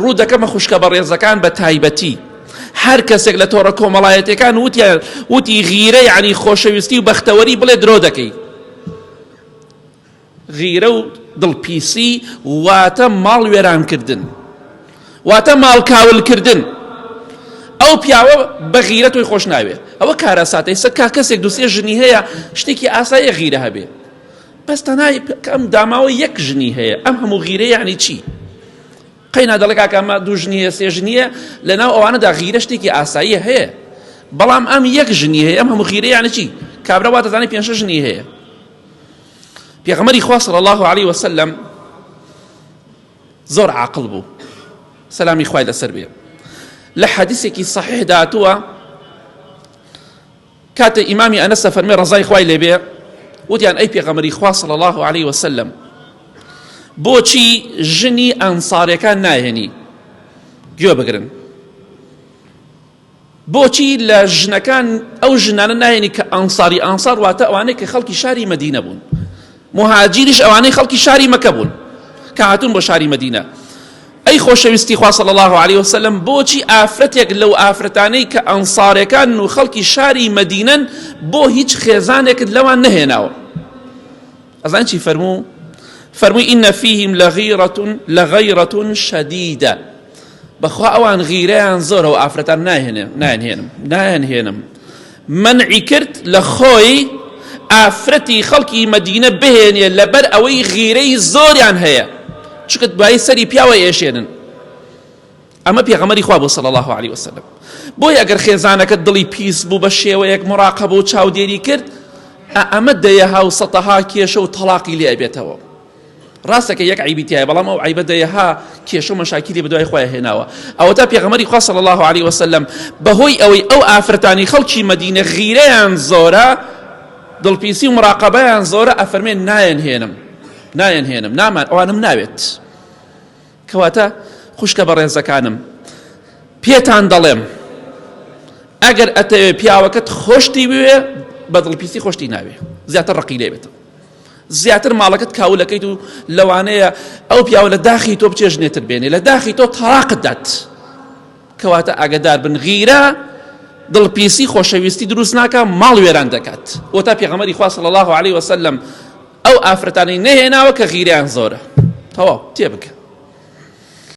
ڕوو دەکەمە خوشکە بەڕێزەکان بە تایبەتی هەر کەسێک لە تۆڕە کۆمەڵایەتەکان وتی غیرە یعنی خۆشەویستی و بەختەوەری بڵێ درۆ دەکەی. غیرە و دڵپیسی واتە ماڵ وێرانکردن، واتە ماڵ کاولکردن. ئەو پیاوە بە غیرە تۆی خۆش ناوێ، ئەوە کارە ساتەی سەر کا کەسێک دوسێ ژنی هەیە شتێکی ئاسایە غیرە هەبێ، بەس تەنای ئەم داماوە یەک ژنی هەیە، ئەم هەموو غیرە یعنی چی؟ قەینا دەڵێ کاکە ئەمە دوو ژنیە سێ ژنیە، لەناو ئەوانەدا غیرە شتێکی ئاساییە هەیە، بەڵام ئەم یەک ژنی هەیە، ئەم هەموو غیرە یعنی چی؟ کابرا وا دەزانێت پێنج شەش ژنی هەیە. پێغەمبەری خوا صلی الله علیه وسلم زۆر عاقڵ بوو، سەلامی خوای لەسەر بێ. لە حەدیثێکی صحیح داتووە کاتە ئیمامی ئەنەس فەرمێ ڕەزای خوای لێبێ، وتیان ئەی پێغەمبەری خوا صلی الله علیه وسلم بۆچی ژنی ئەنساریەکان ناهێنی؟ گوێ بگرن، بۆچی لە ژنەکان ئەو ژنانە ناهێنی کە ئەنساری، ئەنسار واتە ئەوانەی کە خەڵکی شاری مەدینە بوون، مهاجریش ئەوانەی خەڵکی شاری مەکە بوون کە هاتوون بۆ شاری مەدینە. ئەی خۆشەویستی خوا صلی الله علیه وسلم بۆچی ئافرەتێک لەو ئافرەتانەی کە ئەنساریەکان و خەڵکی شاری مەدینەن بۆ هیچ خێزانێکت لەوان نەهێناوە؟ ئەزان چی فەرموو؟ فەرمووی ئینە فیهم لەغەیرەة شەدیدە، بەخوا ئەوان غیرەیان زۆرە و ئافرەتان نایەنهێنم. منعی کرد لە خۆی ئافرەتی خەڵکی مەدینە بهێنێ لەبەر ئەوەی غیرەی زۆریان هەیە، چونکە دوایی سەری پیاوە ئێشێنن. ئەمە پێغەمبەری خوا بوو صلی الله علیه وسلم. بۆی ئەگەر خێزانەکەت دڵی پیس بوو بە شێوەیەک مراقەبە و چاودێری کرد، ئەمە دەیەها و سەتەها کێشە و تەلاقی لێ ئەبێتەوە. ڕاستەکە یەک عیبی تایە، بەڵام ئەو عیبە دەیەها کێشە و مەشاکیلی بەدوای خۆی هێناوە. ئەوە تا پێغەمبەری خوا صلی الله علیه وسلم بەهۆی ئەوەی ئەو ئافرەتانی خەڵکی مەدینە غیرەیان زۆرە، دڵپیسی و مراقەبەیان زۆرە، ئەفەرمێن نایەنهێنم، نامان ئەوانم ناوێت. کەواتە خوشکە بەڕێزەکانم، پێتان دەڵێم ئەگەر ئەتەوێ پیاوەکەت خۆشتی بوێ بە دڵپیسی خۆشتی ناوێ، زیاتر ڕقی لێ بێتە، زیاتر ماڵەکەت کاولەکەیت و لەوانەیە ئەو پیاوە لە داخی تۆ بچێژنێتر بێنێ، لە داخی تۆ تەلاقت دات. کەواتە ئاگادار بن، غیرە دڵپیسی خۆشەویستی دروست ناکە، ماڵ وێران دەکات. بۆ تا پێغەمبەری خوا صلی الله علیه وسلم ئەو ئافرەتانەی نەهێناوە کە غیرەیان زۆرە. تەواو تێبکە.